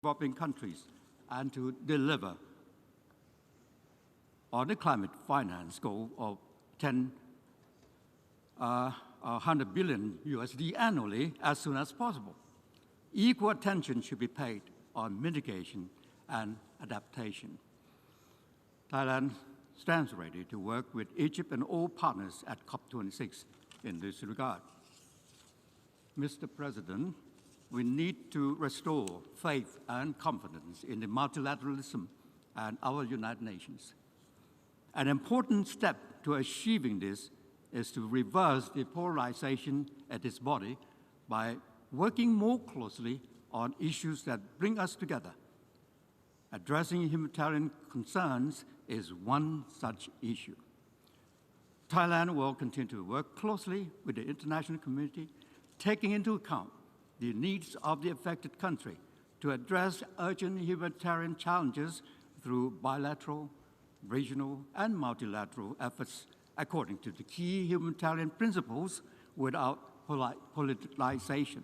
developing countries and to deliver on the climate finance goal of 100 billion USD annually as soon as possible. Equal attention should be paid on mitigation and adaptation. Thailand stands ready to work with Egypt and all partners at COP26 in this regard. Mr. President, we need to restore faith and confidence in the multilateralism and our United Nations. An important step to achieving this is to reverse the polarization at this body by working more closely on issues that bring us together. Addressing humanitarian concerns is one such issue. Thailand will continue to work closely with the international community, taking into account the needs of the affected country to address urgent humanitarian challenges through bilateral, regional, and multilateral efforts according to the key humanitarian principles without politicization.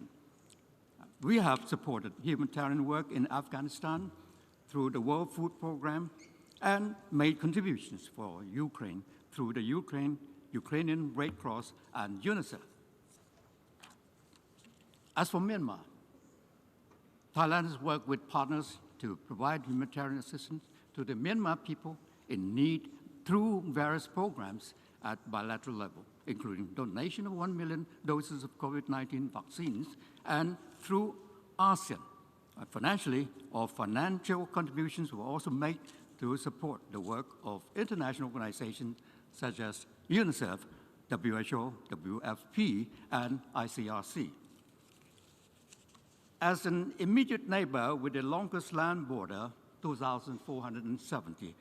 We have supported humanitarian work in Afghanistan through the World Food Programme and made contributions for Ukraine through the Ukrainian Red Cross and UNICEF. As for Myanmar, Thailand has worked with partners to provide humanitarian assistance to the Myanmar people in need through various programs at bilateral level, including donation of 1 million doses of COVID-19 vaccines, and through ASEAN. Financially, financial contributions were also made to support the work of international organizations such as UNICEF, WHO, WFP, and ICRC. As an immediate neighbor with the longest land border, 2,470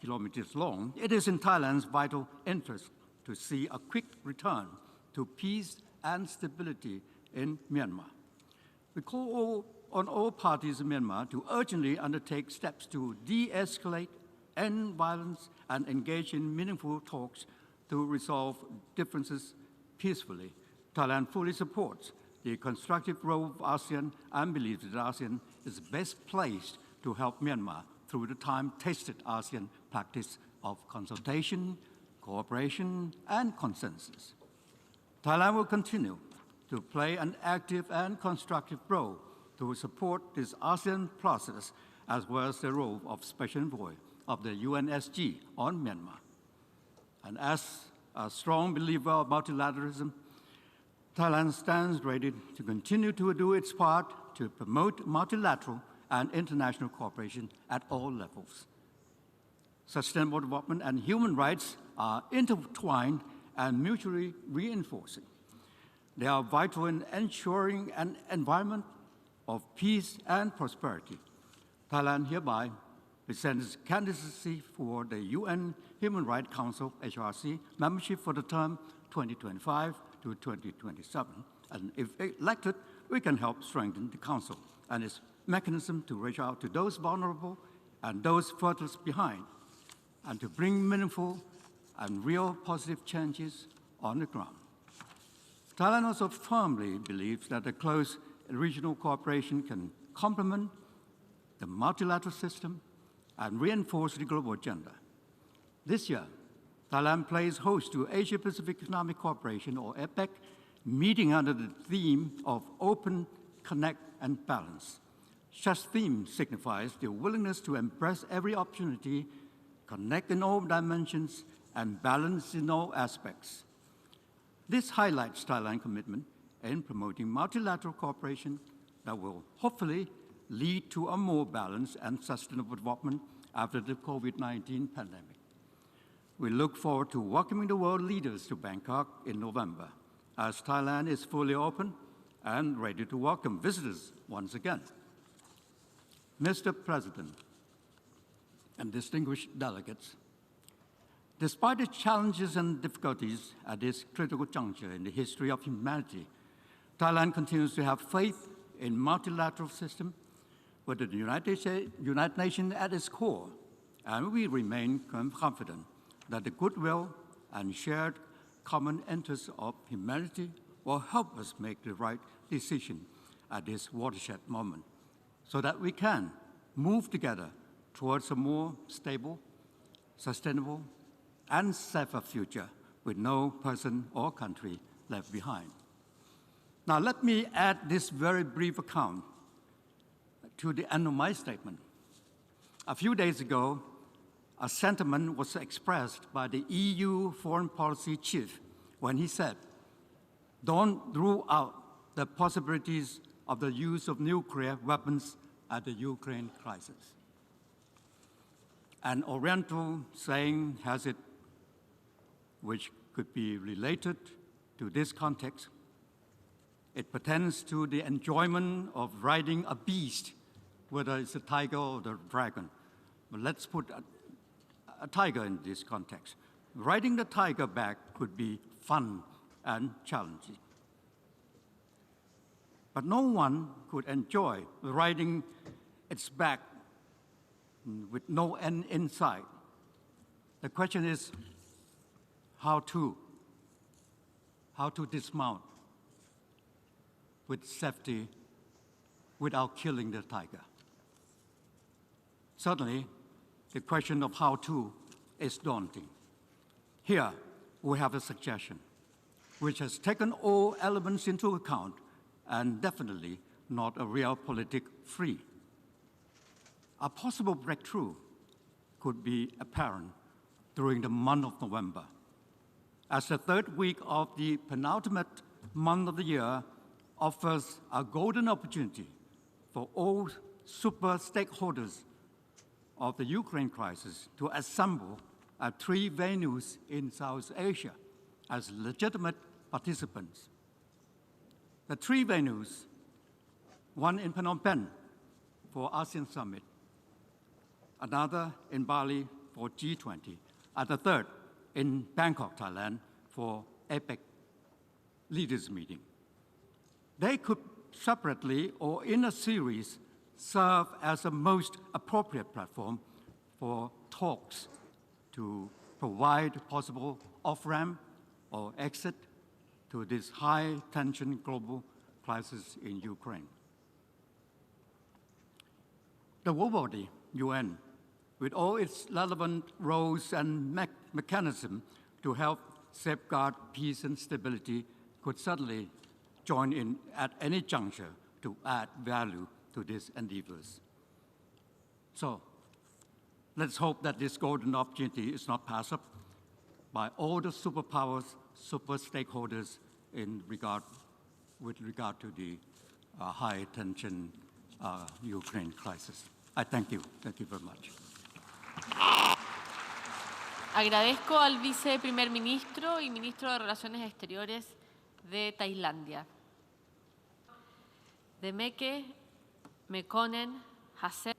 kilometers long, it is in Thailand's vital interest to see a quick return to peace and stability in Myanmar. We call on all parties in Myanmar to urgently undertake steps to de-escalate, end violence, and engage in meaningful talks to resolve differences peacefully. Thailand fully supports the constructive role of ASEAN and believes that ASEAN is best placed to help Myanmar through the time-tested ASEAN practice of consultation, cooperation, and consensus. Thailand will continue to play an active and constructive role to support this ASEAN process, as well as the role of Special Envoy of the UNSG on Myanmar. And as a strong believer of multilateralism, Thailand stands ready to continue to do its part to promote multilateral and international cooperation at all levels. Sustainable development and human rights are intertwined and mutually reinforcing. They are vital in ensuring an environment of peace and prosperity. Thailand hereby presents candidacy for the UN Human Rights Council, HRC, membership for the term 2025 to 2027. And if elected, we can help strengthen the Council and its mechanism to reach out to those vulnerable and those furthest behind, and to bring meaningful and real positive changes on the ground. Thailand also firmly believes that a close regional cooperation can complement the multilateral system and reinforce the global agenda. This year, Thailand plays host to Asia-Pacific Economic Cooperation, or APEC, meeting under the theme of Open, Connect, and Balance. Such theme signifies the willingness to embrace every opportunity, connect in all dimensions, and balance in all aspects. This highlights Thailand's commitment in promoting multilateral cooperation that will hopefully lead to a more balanced and sustainable development after the COVID-19 pandemic. We look forward to welcoming the world leaders to Bangkok in November, as Thailand is fully open and ready to welcome visitors once again. Mr. President and distinguished delegates, despite the challenges and difficulties at this critical juncture in the history of humanity, Thailand continues to have faith in multilateral system with the United Nations at its core, and we remain confident that the goodwill and shared common interests of humanity will help us make the right decision at this watershed moment so that we can move together towards a more stable, sustainable, and safer future with no person or country left behind. Now, let me add this very brief account to the end of my statement. A few days ago, a sentiment was expressed by the EU foreign policy chief when he said, "Don't rule out the possibilities of the use of nuclear weapons at the Ukraine crisis." An Oriental saying has it, which could be related to this context. It pertains to the enjoyment of riding a beast, whether it's a tiger or the dragon. But let's put a tiger in this context. Riding the tiger back could be fun and challenging. But no one could enjoy riding its back with no end in sight. The question is how to dismount with safety without killing the tiger. Certainly, the question of how to is daunting. Here, we have a suggestion which has taken all elements into account and definitely not a realpolitik free. A possible breakthrough could be apparent during the month of November, as the third week of the penultimate month of the year offers a golden opportunity for all super stakeholders of the Ukraine crisis to assemble at 3 venues in South Asia as legitimate participants. The 3 venues, one in Phnom Penh for ASEAN Summit, another in Bali for G20, and the third in Bangkok, Thailand for APEC leaders meeting. They could separately or in a series serve as a most appropriate platform for talks to provide possible off-ramp or exit to this high-tension global crisis in Ukraine. The world body, UN, with all its relevant roles and mechanisms to help safeguard peace and stability, could certainly join in at any juncture to add value to these endeavors. So let's hope that this golden opportunity is not passed up by all the superpowers, super stakeholders with regard to the high-tension Ukraine crisis. I thank you. Thank you very much. Agradezco al viceprimer ministro y ministro de Relaciones Exteriores de Tailandia. Demeke Mekonnen Hassan.